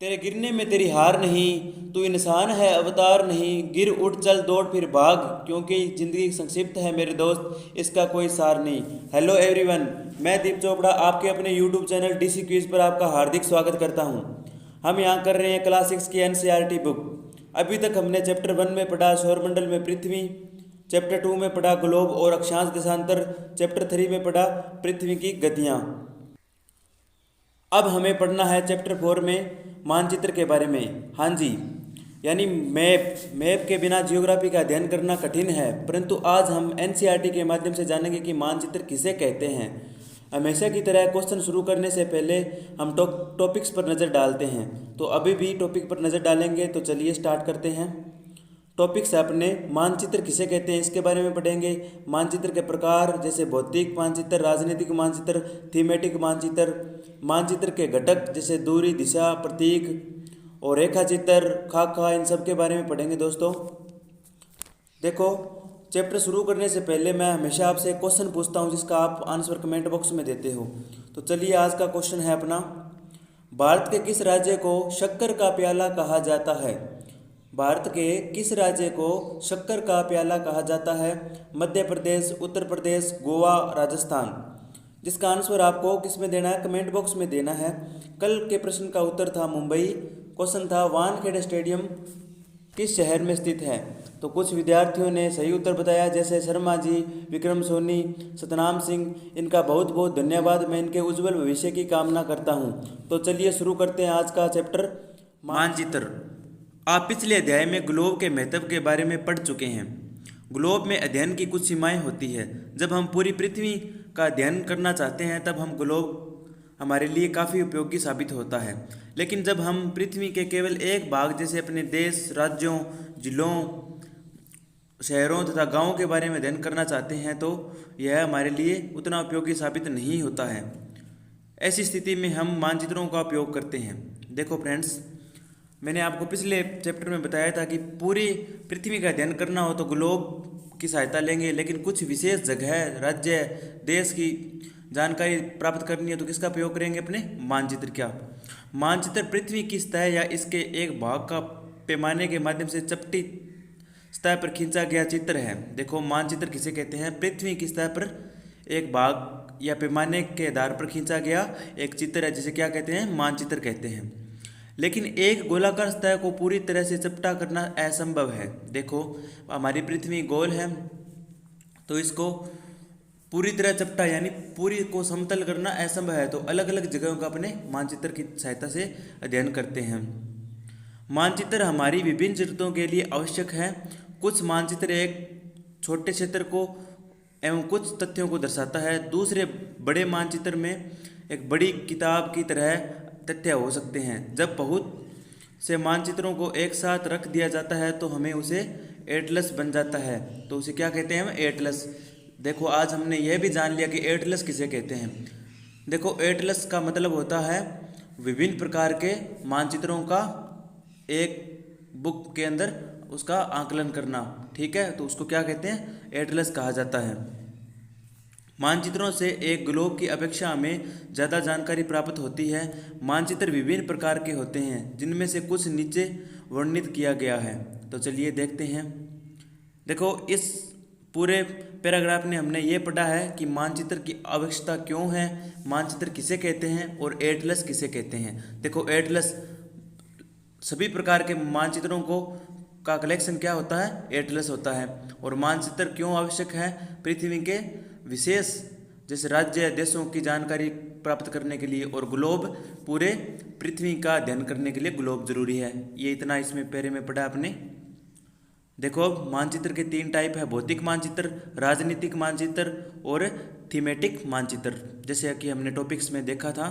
तेरे गिरने में तेरी हार नहीं, तू इंसान है अवतार नहीं। गिर उठ चल दौड़ फिर भाग, क्योंकि ज़िंदगी संक्षिप्त है मेरे दोस्त, इसका कोई सार नहीं। हेलो एवरीवन, मैं दीप चोपड़ा आपके अपने यूट्यूब चैनल डीसी क्विज पर आपका हार्दिक स्वागत करता हूं। हम यहां कर रहे हैं क्लास 6 की एनसीईआरटी बुक। अभी तक हमने चैप्टर 1 में पढ़ा सौरमंडल में पृथ्वी, चैप्टर 2 में पढ़ा ग्लोब और अक्षांश देशांतर, चैप्टर 3 में पढ़ा पृथ्वी की गतियाँ। अब हमें पढ़ना है चैप्टर 4 में मानचित्र के बारे में। हाँ जी, यानी मैप। मैप के बिना जियोग्राफी का अध्ययन करना कठिन है, परंतु आज हम एनसीईआरटी के माध्यम से जानेंगे कि मानचित्र किसे कहते हैं। हमेशा की तरह क्वेश्चन शुरू करने से पहले हम टॉपिक्स पर नज़र डालते हैं। तो अभी भी टॉपिक पर नज़र डालेंगे, तो चलिए स्टार्ट करते हैं। टॉपिक्स है अपने, मानचित्र किसे कहते हैं इसके बारे में पढ़ेंगे। मानचित्र के प्रकार जैसे भौतिक मानचित्र, राजनीतिक मानचित्र, थीमेटिक मानचित्र। मानचित्र के घटक जैसे दूरी, दिशा, प्रतीक और रेखा चित्र, खाका, इन सब के बारे में पढ़ेंगे दोस्तों। देखो, चैप्टर शुरू करने से पहले मैं हमेशा आपसे एक क्वेश्चन पूछता हूँ जिसका आप आंसर कमेंट बॉक्स में देते हो। तो चलिए, आज का क्वेश्चन है अपना, भारत के किस राज्य को शक्कर का प्याला कहा जाता है। भारत के किस राज्य को शक्कर का प्याला कहा जाता है। मध्य प्रदेश, उत्तर प्रदेश, गोवा, राजस्थान। जिसका आंसर आपको किस में देना है, कमेंट बॉक्स में देना है। कल के प्रश्न का उत्तर था मुंबई। क्वेश्चन था वानखेड़े स्टेडियम किस शहर में स्थित है। तो कुछ विद्यार्थियों ने सही उत्तर बताया, जैसे शर्मा जी, विक्रम सोनी, सतनाम सिंह। इनका बहुत बहुत धन्यवाद। मैं इनके उज्जवल भविष्य की कामना करता हूँ। तो चलिए शुरू करते हैं आज का चैप्टर मानचित्र। आप पिछले अध्याय में ग्लोब के महत्व के बारे में पढ़ चुके हैं। ग्लोब में अध्ययन की कुछ सीमाएं होती है। जब हम पूरी पृथ्वी का अध्ययन करना चाहते हैं तब हम ग्लोब हमारे लिए काफ़ी उपयोगी साबित होता है। लेकिन जब हम पृथ्वी के केवल एक भाग जैसे अपने देश, राज्यों, जिलों, शहरों तथा गांवों के बारे में अध्ययन करना चाहते हैं तो यह हमारे लिए उतना उपयोगी साबित नहीं होता है। ऐसी स्थिति में हम मानचित्रों का उपयोग करते हैं। देखो फ्रेंड्स, मैंने आपको पिछले चैप्टर में बताया था कि पूरी पृथ्वी का अध्ययन करना हो तो ग्लोब की सहायता लेंगे, लेकिन कुछ विशेष जगह, राज्य, देश की जानकारी प्राप्त करनी है तो किसका प्रयोग करेंगे, अपने मानचित्र का। मानचित्र पृथ्वी की सतह या इसके एक भाग का पैमाने के माध्यम से चपटी सतह पर खींचा गया चित्र है। देखो, मानचित्र किसे कहते हैं, पृथ्वी की सतह पर एक भाग या पैमाने के आधार पर खींचा गया एक चित्र है, जिसे क्या कहते हैं, मानचित्र कहते हैं। लेकिन एक गोलाकार सतह को पूरी तरह से चपटा करना असंभव है। देखो, हमारी पृथ्वी गोल है तो इसको पूरी तरह चपटा यानी पूरी को समतल करना असंभव है। तो अलग अलग जगहों का अपने मानचित्र की सहायता से अध्ययन करते हैं। मानचित्र हमारी विभिन्न जरूरतों के लिए आवश्यक है। कुछ मानचित्र एक छोटे क्षेत्र को एवं कुछ तथ्यों को दर्शाता है। दूसरे बड़े मानचित्र में एक बड़ी किताब की तरह तथ्य हो सकते हैं। जब बहुत से मानचित्रों को एक साथ रख दिया जाता है तो हमें उसे एटलस बन जाता है। तो उसे क्या कहते हैं हम, एटलस। देखो, आज हमने यह भी जान लिया कि एटलस किसे कहते हैं। देखो, एटलस का मतलब होता है विभिन्न प्रकार के मानचित्रों का एक बुक के अंदर उसका आकलन करना। ठीक है, तो उसको क्या कहते हैं, एटलस कहा जाता है। मानचित्रों से एक ग्लोब की अपेक्षा हमें ज़्यादा जानकारी प्राप्त होती है। मानचित्र विभिन्न प्रकार के होते हैं, जिनमें से कुछ नीचे वर्णित किया गया है। तो चलिए देखते हैं। देखो, इस पूरे पैराग्राफ में हमने ये पढ़ा है कि मानचित्र की आवश्यकता क्यों है, मानचित्र किसे कहते हैं और एटलस किसे कहते हैं। देखो, एटलस सभी प्रकार के मानचित्रों को का कलेक्शन क्या होता है, एटलस होता है। और मानचित्र क्यों आवश्यक है, पृथ्वी के विशेष जैसे राज्य, देशों की जानकारी प्राप्त करने के लिए, और ग्लोब पूरे पृथ्वी का अध्ययन करने के लिए ग्लोब जरूरी है। ये इतना इसमें पहले में पढ़ा आपने। देखो, मानचित्र के 3 टाइप है, भौतिक मानचित्र, राजनीतिक मानचित्र और थीमेटिक मानचित्र, जैसे कि हमने टॉपिक्स में देखा था।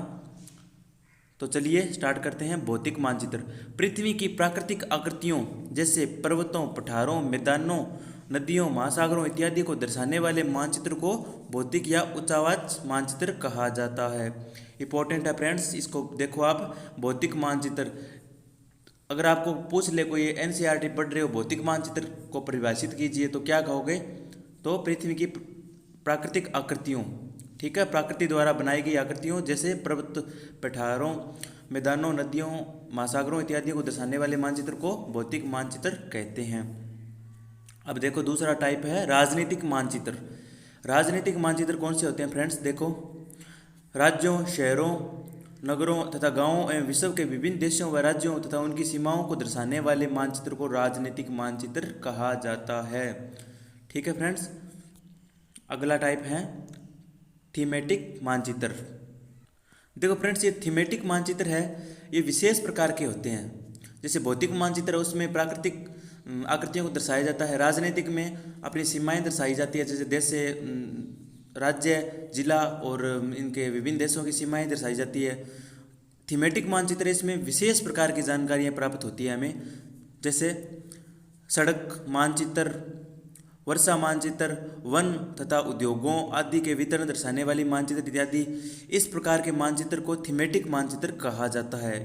तो चलिए स्टार्ट करते हैं। भौतिक मानचित्र पृथ्वी की प्राकृतिक आकृतियों जैसे पर्वतों, पठारों, मैदानों, नदियों, महासागरों इत्यादि को दर्शाने वाले मानचित्र को भौतिक या उच्चावाच मानचित्र कहा जाता है। इंपॉर्टेंट है फ्रेंड्स, इसको देखो आप। भौतिक मानचित्र अगर आपको पूछ ले कोई, एनसीईआरटी पढ़ रहे हो, भौतिक मानचित्र को परिभाषित कीजिए तो क्या कहोगे, तो पृथ्वी की प्राकृतिक आकृतियों, ठीक है, प्रकृति द्वारा बनाई गई आकृतियों जैसे पर्वत, पठारों, मैदानों, नदियों, महासागरों इत्यादि को दर्शाने वाले मानचित्र को भौतिक मानचित्र कहते हैं। अब देखो दूसरा टाइप है राजनीतिक मानचित्र। राजनीतिक मानचित्र कौन से होते हैं फ्रेंड्स? देखो, राज्यों, शहरों, नगरों तथा गांवों एवं विश्व के विभिन्न देशों व राज्यों तथा उनकी सीमाओं को दर्शाने वाले मानचित्र को राजनीतिक मानचित्र कहा जाता है। ठीक है फ्रेंड्स। अगला टाइप है थीमेटिक मानचित्र। देखो फ्रेंड्स, ये थीमेटिक मानचित्र है, ये विशेष प्रकार के होते हैं। जैसे भौतिक मानचित्र है, उसमें प्राकृतिक आकृतियों को दर्शाया जाता है। राजनीतिक में अपनी सीमाएं दर्शाई जाती है, जैसे देश से राज्य, जिला और इनके विभिन्न देशों की सीमाएं दर्शाई जाती है। थीमेटिक मानचित्र, इसमें विशेष प्रकार की जानकारियाँ प्राप्त होती है हमें, जैसे सड़क मानचित्र, वर्षा मानचित्र, वन तथा उद्योगों आदि के वितरण दर्शाने वाली मानचित्र इत्यादि। इस प्रकार के मानचित्र को थीमेटिक मानचित्र कहा जाता है।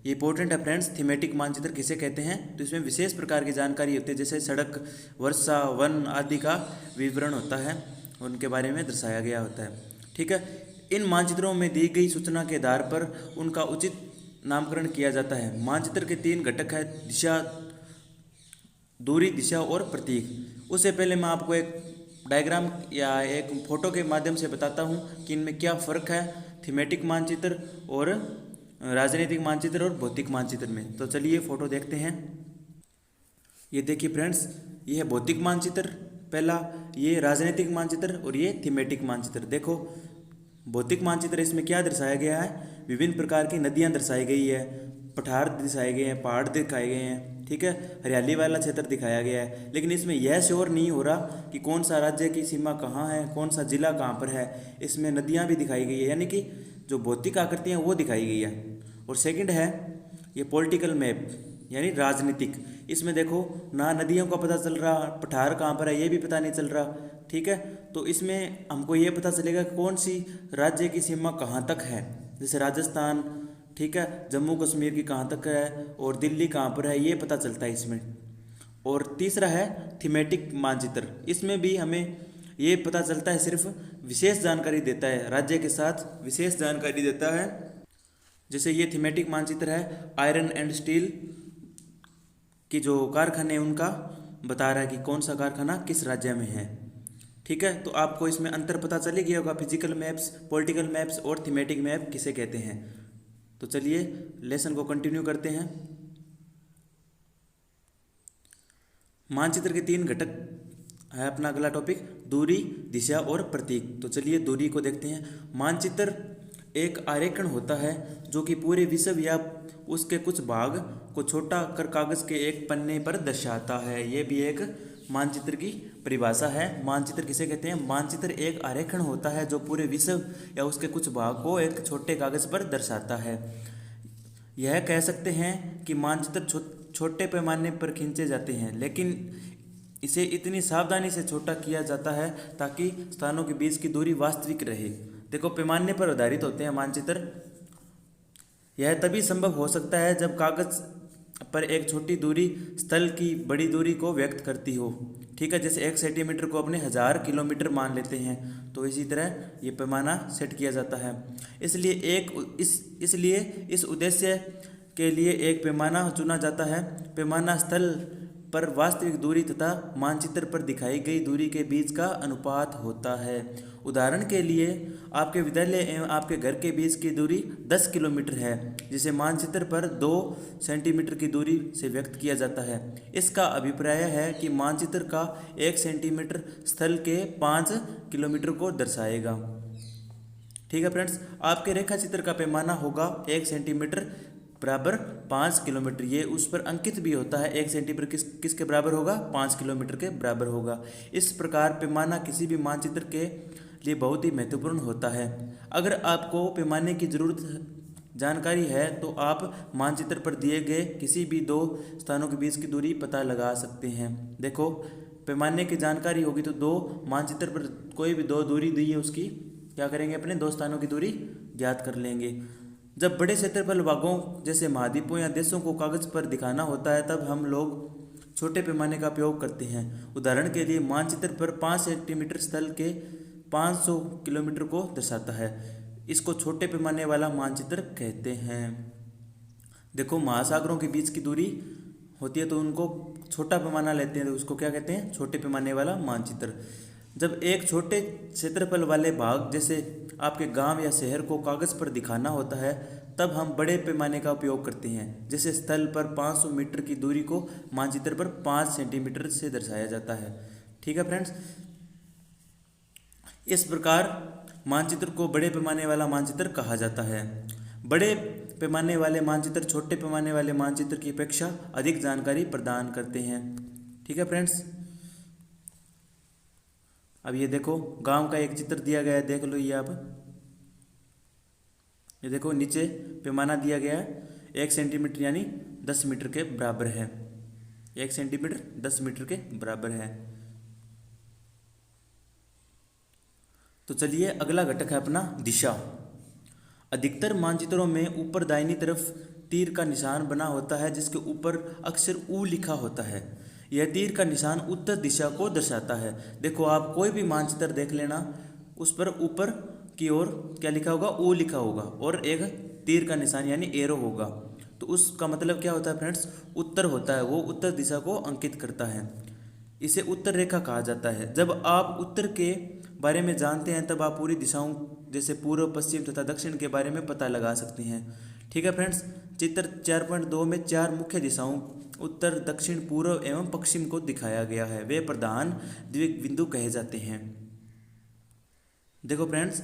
ये इंपॉर्टेंट है फ्रेंड्स, थीमेटिक मानचित्र किसे कहते हैं? तो इसमें विशेष प्रकार की जानकारी होती है, जैसे सड़क, वर्षा, वन आदि का विवरण होता है, उनके बारे में दर्शाया गया होता है। ठीक है। इन मानचित्रों में दी गई सूचना के आधार पर उनका उचित नामकरण किया जाता है। मानचित्र के 3 घटक है, दिशा, दूरी, दिशा और प्रतीक। उससे पहले मैं आपको एक डायग्राम या एक फोटो के माध्यम से बताता हूँ कि इनमें क्या फ़र्क है थीमेटिक मानचित्र और राजनीतिक मानचित्र और भौतिक मानचित्र में। तो चलिए फोटो देखते हैं। ये देखिए फ्रेंड्स, ये है भौतिक मानचित्र पहला, ये राजनीतिक मानचित्र और ये थीमेटिक मानचित्र। देखो भौतिक मानचित्र, इसमें क्या दर्शाया गया है? विभिन्न प्रकार की नदियाँ दर्शाई गई है, पठार दर्शाए गए हैं, पहाड़ दिखाए गए हैं। ठीक है, हरियाली वाला क्षेत्र दिखाया गया है। लेकिन इसमें यह श्योर नहीं हो रहा कि कौन सा राज्य की सीमा कहाँ है, कौन सा जिला कहाँ पर है। इसमें नदियाँ भी दिखाई गई है, यानी कि जो भौतिक आकृतियाँ वो दिखाई गई है। और सेकंड है ये पॉलिटिकल मैप, यानी राजनीतिक। इसमें देखो ना नदियों का पता चल रहा, पठार कहाँ पर है ये भी पता नहीं चल रहा। ठीक है, तो इसमें हमको ये पता चलेगा कौन सी राज्य की सीमा कहाँ तक है, जैसे राजस्थान, ठीक है, जम्मू कश्मीर की कहाँ तक है और दिल्ली कहाँ पर है, ये पता चलता है इसमें। और तीसरा है थीमेटिक मानचित्र। इसमें भी हमें ये पता चलता है, सिर्फ विशेष जानकारी देता है, राज्य के साथ विशेष जानकारी देता है। जैसे ये थीमेटिक मानचित्र है, आयरन एंड स्टील की जो कारखाने हैं उनका बता रहा है कि कौन सा कारखाना किस राज्य में है। ठीक है, तो आपको इसमें अंतर पता चल गया होगा, फिजिकल मैप्स, पॉलिटिकल मैप्स और थीमेटिक मैप किसे कहते हैं। तो चलिए लेसन को कंटिन्यू करते हैं। मानचित्र के 3 घटक है अपना अगला टॉपिक, दूरी, दिशा और प्रतीक। तो चलिए दूरी को देखते हैं। मानचित्र एक आरेखन होता है जो कि पूरे विश्व या उसके कुछ भाग को छोटा कर कागज के एक पन्ने पर दर्शाता है। ये भी एक मानचित्र की परिभाषा है। मानचित्र किसे कहते हैं? मानचित्र एक आरेखन होता है जो पूरे विश्व या उसके कुछ भाग को एक छोटे कागज पर दर्शाता है। यह कह सकते हैं कि मानचित्र छोटे पैमाने पर खींचे जाते हैं, लेकिन इसे इतनी सावधानी से छोटा किया जाता है ताकि स्थानों के बीच की दूरी वास्तविक रहे। देखो पैमाने पर आधारित होते हैं मानचित्र। यह तभी संभव हो सकता है जब कागज पर एक छोटी दूरी स्थल की बड़ी दूरी को व्यक्त करती हो। ठीक है, जैसे 1 सेंटीमीटर को अपने 1000 किलोमीटर मान लेते हैं, तो इसी तरह ये पैमाना सेट किया जाता है। इसलिए इस उद्देश्य के लिए एक पैमाना चुना जाता है। पैमाना स्थल पर वास्तविक दूरी तथा मानचित्र पर दिखाई गई दूरी के बीच का अनुपात होता है। उदाहरण के लिए आपके विद्यालय एवं आपके घर के बीच की दूरी 10 किलोमीटर है, जिसे मानचित्र पर 2 सेंटीमीटर की दूरी से व्यक्त किया जाता है। इसका अभिप्राय है कि मानचित्र का 1 सेंटीमीटर स्थल के 5 किलोमीटर को दर्शाएगा। ठीक है फ्रेंड्स, आपके रेखा चित्र का पैमाना होगा 1 सेंटीमीटर बराबर 5 किलोमीटर। ये उस पर अंकित भी होता है, 1 सेंटीमीटर किसके बराबर होगा? 5 किलोमीटर के बराबर होगा। इस प्रकार पैमाना किसी भी मानचित्र के लिए बहुत ही महत्वपूर्ण होता है। अगर आपको पैमाने की ज़रूरत जानकारी है तो आप मानचित्र पर दिए गए किसी भी 2 स्थानों के बीच की दूरी पता लगा सकते हैं। देखो पैमाने की जानकारी होगी तो 2 मानचित्र पर कोई भी 2 दूरी दी है उसकी क्या करेंगे? अपने 2 स्थानों की दूरी ज्ञात कर लेंगे। जब बड़े क्षेत्रफल भागों जैसे महाद्वीपों या देशों को कागज पर दिखाना होता है तब हम लोग छोटे पैमाने का उपयोग करते हैं। उदाहरण के लिए मानचित्र पर 5 सेंटीमीटर स्थल के 500 किलोमीटर को दर्शाता है। इसको छोटे पैमाने वाला मानचित्र कहते हैं। देखो महासागरों के बीच की दूरी होती है तो उनको छोटा पैमाना लेते हैं, तो उसको क्या कहते हैं, छोटे पैमाने वाला मानचित्र। जब एक छोटे क्षेत्रफल वाले भाग जैसे आपके गांव या शहर को कागज़ पर दिखाना होता है तब हम बड़े पैमाने का उपयोग करते हैं। जैसे स्थल पर 500 मीटर की दूरी को मानचित्र पर 5 सेंटीमीटर से दर्शाया जाता है। ठीक है फ्रेंड्स, इस प्रकार मानचित्र को बड़े पैमाने वाला मानचित्र कहा जाता है। बड़े पैमाने वाले मानचित्र छोटे पैमाने वाले मानचित्र की अपेक्षा अधिक जानकारी प्रदान करते हैं। ठीक है फ्रेंड्स, अब ये देखो गांव का एक चित्र दिया गया है, देख लो ये आप, ये देखो नीचे पैमाना दिया गया है 1 सेंटीमीटर यानी 10 मीटर के बराबर है। 1 सेंटीमीटर 10 मीटर के बराबर है। तो चलिए अगला घटक है अपना दिशा। अधिकतर मानचित्रों में ऊपर दाहिनी तरफ तीर का निशान बना होता है जिसके ऊपर अक्षर ऊ लिखा होता है। यह तीर का निशान उत्तर दिशा को दर्शाता है। देखो आप कोई भी मानचित्र देख लेना, उस पर ऊपर की ओर क्या लिखा होगा, ऊ लिखा होगा और एक तीर का निशान यानी एरो होगा। तो उसका मतलब क्या होता है फ्रेंड्स, उत्तर होता है, वो उत्तर दिशा को अंकित करता है। इसे उत्तर रेखा कहा जाता है। जब आप उत्तर के बारे में जानते हैं तब आप पूरी दिशाओं जैसे पूर्व पश्चिम तथा दक्षिण के बारे में पता लगा सकते हैं। ठीक है फ्रेंड्स, चित्र 4.2 में 4 मुख्य दिशाओं उत्तर दक्षिण पूर्व एवं पश्चिम को दिखाया गया है। वे प्रधान द्विबिंदु कहे जाते हैं। देखो फ्रेंड्स,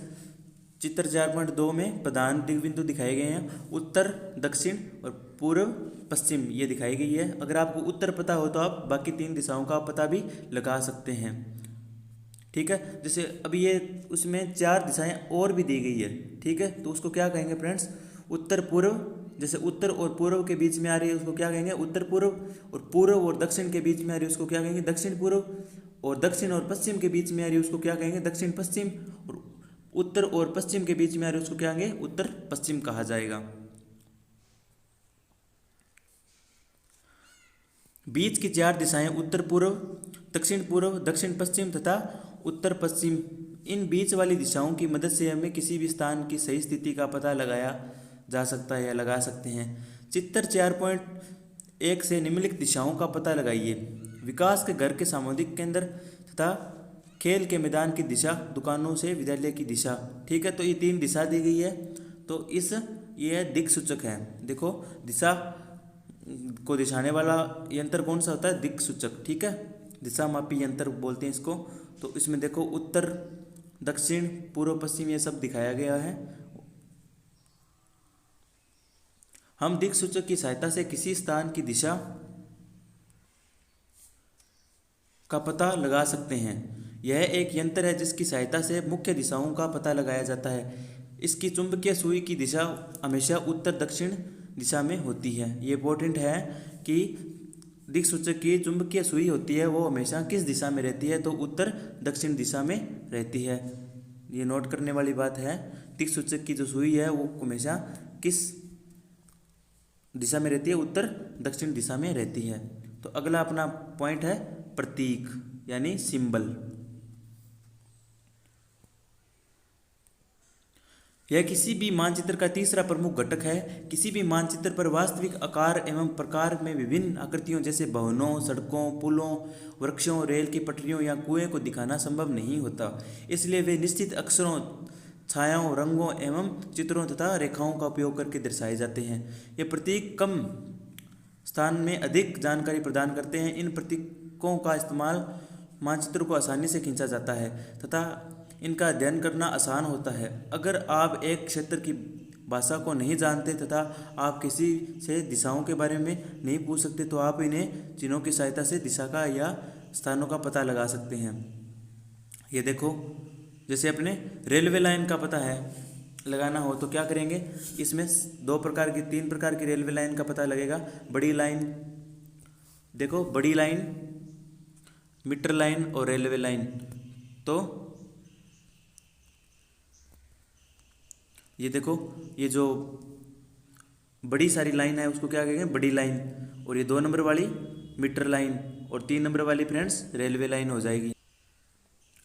चित्र 4.2 में प्रधान द्विबिंदु दिखाए गए हैं, उत्तर दक्षिण और पूर्व पश्चिम ये दिखाई गई है। अगर आपको उत्तर पता हो तो आप बाकी 3 दिशाओं का पता भी लगा सकते हैं। ठीक है, जैसे अभी ये उसमें 4 दिशाएं और भी दी गई है। ठीक है, तो उसको क्या कहेंगे फ्रेंड्स, उत्तर पूर्व। जैसे उत्तर और पूर्व के बीच में आ रही है उसको क्या कहेंगे, उत्तर पूर्व। और पूर्व और दक्षिण के बीच में आ रही है उसको क्या कहेंगे, दक्षिण पूर्व। और दक्षिण और पश्चिम के बीच में आ रही है उसको क्या कहेंगे, दक्षिण पश्चिम। और उत्तर और पश्चिम के बीच में आ रही है उसको क्या कहेंगे, उत्तर पश्चिम कहा जाएगा। बीच की 4 दिशाएं उत्तर पूर्व, दक्षिण पूर्व, दक्षिण पश्चिम तथा उत्तर पश्चिम। इन बीच वाली दिशाओं की मदद से हमें किसी भी स्थान की सही स्थिति का पता लगाया जा सकता है या लगा सकते हैं। चित्र 4.1 से निम्नलिखित दिशाओं का पता लगाइए। विकास के घर के सामुदायिक केंद्र तथा खेल के मैदान की दिशा, दुकानों से विद्यालय की दिशा। ठीक है, तो ये 3 दिशा दी गई है। तो ये दिक् सूचक है। देखो दिशा को दिखाने वाला यंत्र कौन सा होता है, दिक् सूचक। ठीक है, दिशा मापी यंत्र बोलते हैं इसको। तो इसमें देखो उत्तर दक्षिण पूर्व पश्चिम ये सब दिखाया गया है। हम दिक् सूचक की सहायता से किसी स्थान की दिशा का पता लगा सकते हैं। यह एक यंत्र है जिसकी सहायता से मुख्य दिशाओं का पता लगाया जाता है। इसकी चुंबकीय सुई की दिशा हमेशा उत्तर दक्षिण दिशा में होती है। ये इंपॉर्टेंट है कि दिक् सूचक की चुंबकीय सुई होती है वो हमेशा किस दिशा में रहती है, तो उत्तर दक्षिण दिशा में रहती है। ये नोट करने वाली बात है। दिक् सूचक की जो सुई है वो हमेशा किस दिशा में रहती है, उत्तर दक्षिण दिशा में रहती है। तो अगला अपना पॉइंट है प्रतीक यानी सिंबल। यह किसी भी मानचित्र का तीसरा प्रमुख घटक है। किसी भी मानचित्र पर वास्तविक आकार एवं प्रकार में विभिन्न आकृतियों जैसे भवनों, सड़कों, पुलों, वृक्षों, रेल की पटरियों या कुएं को दिखाना संभव नहीं होता। इसलिए वे निश्चित अक्षरों, छायाओं, रंगों एवं चित्रों तथा रेखाओं का उपयोग करके दर्शाए जाते हैं। ये प्रतीक कम स्थान में अधिक जानकारी प्रदान करते हैं। इन प्रतीकों का इस्तेमाल मानचित्र को आसानी से खींचा जाता है तथा इनका अध्ययन करना आसान होता है। अगर आप एक क्षेत्र की भाषा को नहीं जानते तथा आप किसी से दिशाओं के बारे में नहीं पूछ सकते तो आप इन्हें चिन्हों की सहायता से दिशा का या स्थानों का पता लगा सकते हैं। ये देखो, जैसे अपने रेलवे लाइन का पता है लगाना हो तो क्या करेंगे, इसमें 3 प्रकार की रेलवे लाइन का पता लगेगा। बड़ी लाइन, देखो बड़ी लाइन, मीटर लाइन और रेलवे लाइन। तो ये देखो, ये जो बड़ी सारी लाइन है उसको क्या कहेंगे, बड़ी लाइन। और ये 2 नंबर वाली मीटर लाइन और 3 नंबर वाली फ्रेंड्स रेलवे लाइन हो जाएगी।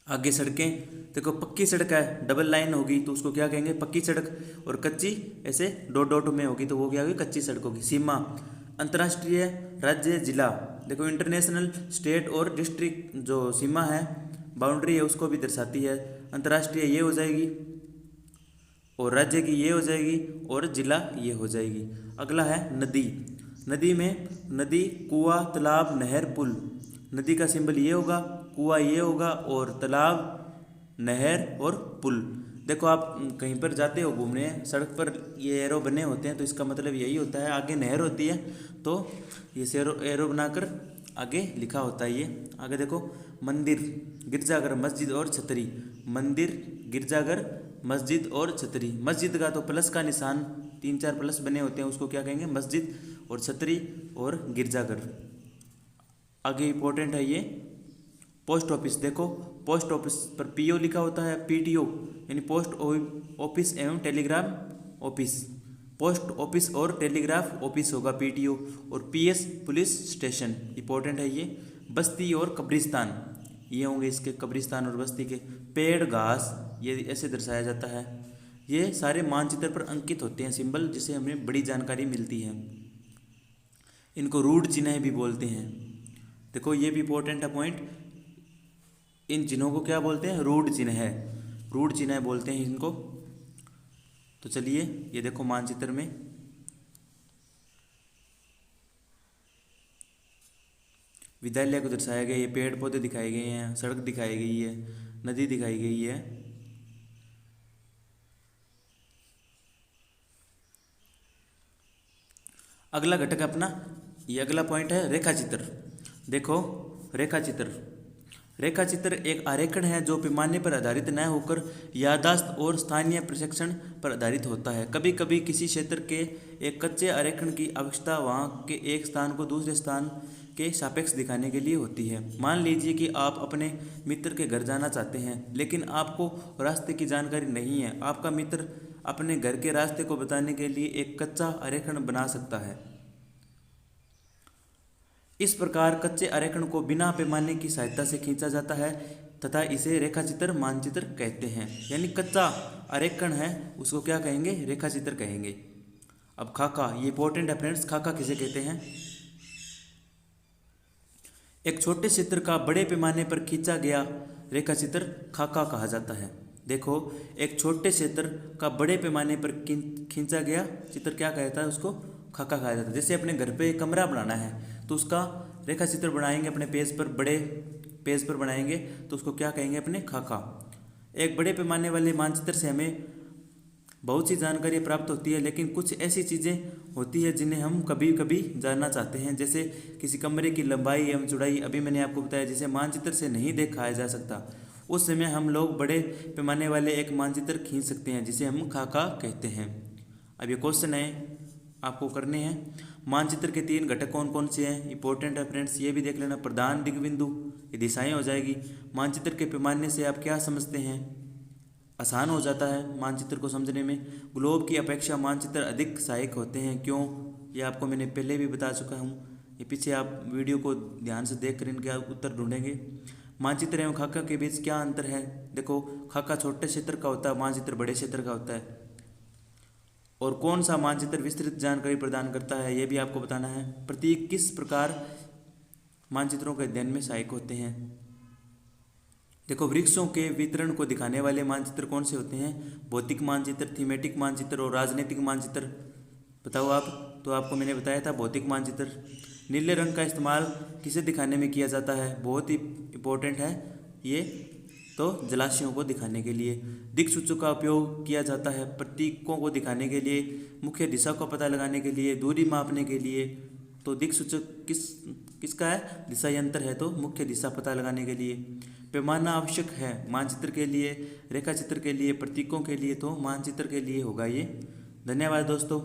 आगे सड़कें, देखो पक्की सड़क है, डबल लाइन होगी तो उसको क्या कहेंगे, पक्की सड़क, और कच्ची ऐसे डॉट डॉट में होगी तो वो क्या होगी, कच्ची सड़क होगी। सीमा, अंतर्राष्ट्रीय, राज्य, जिला। देखो इंटरनेशनल, स्टेट और डिस्ट्रिक्ट जो सीमा है, बाउंड्री है, उसको भी दर्शाती है। अंतर्राष्ट्रीय ये हो जाएगी, और राज्य की ये हो जाएगी, और जिला ये हो जाएगी। अगला है नदी। नदी में नदी, कुआं, तालाब, नहर, पुल। नदी का सिंबल ये होगा, कुआं ये होगा, और तालाब, नहर और पुल। देखो आप कहीं पर जाते हो घूमने, सड़क पर ये एरो बने होते हैं तो इसका मतलब यही होता है, आगे नहर होती है तो ये एरो एरो बनाकर आगे लिखा होता है ये। आगे देखो मंदिर, गिरजाघर, मस्जिद और छतरी। मंदिर, गिरजाघर, मस्जिद और छतरी। मस्जिद का तो प्लस का निशान, 3-4 प्लस बने होते हैं, उसको क्या कहेंगे, मस्जिद, और छतरी और गिरजाघर। आगे इंपॉर्टेंट है ये पोस्ट ऑफिस। देखो पोस्ट ऑफिस पर पीओ लिखा होता है, पीटीओ यानी पोस्ट ऑफिस एवं टेलीग्राफ ऑफिस। पोस्ट ऑफिस और टेलीग्राफ ऑफिस होगा पीटीओ, और पीएस पुलिस स्टेशन। इंपॉर्टेंट है ये। बस्ती और कब्रिस्तान, ये होंगे इसके, कब्रिस्तान और बस्ती के। पेड़, घास, ये ऐसे दर्शाया जाता है। ये सारे मानचित्र पर अंकित होते हैं सिंबल, जिससे हमें बड़ी जानकारी मिलती है। इनको रूट चिन्ह भी बोलते हैं। देखो ये भी इंपॉर्टेंट है पॉइंट, इन चिन्हों को क्या बोलते हैं, रूट चिन्ह है, रूट चिन्ह बोलते हैं इनको। तो चलिए ये देखो मानचित्र में विद्यालय को दर्शाया गया, ये पेड़ पौधे दिखाए गए हैं, सड़क दिखाई गई है, नदी दिखाई गई है। अगला घटक अपना ये अगला पॉइंट है रेखाचित्र। देखो रेखाचित्र, रेखाचित्र एक आरेखन है जो पैमाने पर आधारित न होकर याददाश्त और स्थानीय प्रशिक्षण पर आधारित होता है। कभी कभी किसी क्षेत्र के एक कच्चे आरेखन की आवश्यकता वहाँ के एक स्थान को दूसरे स्थान के सापेक्ष दिखाने के लिए होती है। मान लीजिए कि आप अपने मित्र के घर जाना चाहते हैं, लेकिन आपको रास्ते की जानकारी नहीं है। आपका मित्र अपने घर के रास्ते को बताने के लिए एक कच्चा आरेखन बना सकता है। इस प्रकार कच्चे आरेखन को बिना पैमाने की सहायता से खींचा जाता है तथा इसे रेखाचित्र मानचित्र कहते हैं। यानी कच्चा आरेखन है उसको क्या कहेंगे, रेखाचित्र कहेंगे। अब खाका, ये इंपॉर्टेंट है फ्रेंड्स। खाका किसे कहते हैं, एक छोटे चित्र का बड़े पैमाने पर खींचा गया रेखाचित्र खाका कहा जाता है। देखो एक छोटे क्षेत्र का बड़े पैमाने पर खींचा गया चित्र क्या कहता है, उसको खाका कहा जाता है। जैसे अपने घर पे एक कमरा बनाना है तो उसका रेखा चित्र बनाएंगे अपने पेज पर, बड़े पेज पर बनाएंगे तो उसको क्या कहेंगे, अपने खाका। एक बड़े पैमाने वाले मानचित्र से हमें बहुत सी जानकारी प्राप्त होती है, लेकिन कुछ ऐसी चीज़ें होती है जिन्हें हम कभी कभी जानना चाहते हैं, जैसे किसी कमरे की लंबाई एवं चौड़ाई। अभी मैंने आपको बताया जिसे मानचित्र से नहीं देखा जा सकता, उस समय हम लोग बड़े पैमाने वाले एक मानचित्र खींच सकते हैं जिसे हम खाका कहते हैं। अब ये क्वेश्चन है आपको करने हैं। मानचित्र के 3 घटक कौन कौन से हैं, इंपॉर्टेंट है फ्रेंड्स, ये भी देख लेना। प्रधान दिग्बिंदु, ये दिशाएं हो जाएगी। मानचित्र के पैमाने से आप क्या समझते हैं, आसान हो जाता है मानचित्र को समझने में। ग्लोब की अपेक्षा मानचित्र अधिक सहायक होते हैं, क्यों, ये आपको मैंने पहले भी बता चुका हूँ। ये पीछे आप वीडियो को ध्यान से देख कर इनके उत्तर ढूंढेंगे। मानचित्र एवं खाका के बीच क्या अंतर है, देखो खाका छोटे क्षेत्र का होता है, मानचित्र बड़े क्षेत्र का होता है। और कौन सा मानचित्र विस्तृत जानकारी प्रदान करता है, ये भी आपको बताना है। प्रतीक किस प्रकार मानचित्रों के अध्ययन में सहायक होते हैं। देखो वृक्षों के वितरण को दिखाने वाले मानचित्र कौन से होते हैं, भौतिक मानचित्र, थीमेटिक मानचित्र और राजनीतिक मानचित्र। बताओ आप, तो आपको मैंने बताया था भौतिक मानचित्र। नीले रंग का इस्तेमाल किसे दिखाने में किया जाता है, बहुत ही इंपॉर्टेंट है ये, तो जलाशयों को दिखाने के लिए। दिक्सूचक का उपयोग किया जाता है प्रतीकों को दिखाने के लिए, मुख्य दिशा का पता लगाने के लिए, दूरी मापने के लिए। तो दिक्सूचक किसका है, दिशा यंत्र है, तो मुख्य दिशा पता लगाने के लिए। पैमाना आवश्यक है मानचित्र के लिए, रेखाचित्र के लिए, प्रतीकों के लिए, तो मानचित्र के लिए होगा ये। धन्यवाद दोस्तों।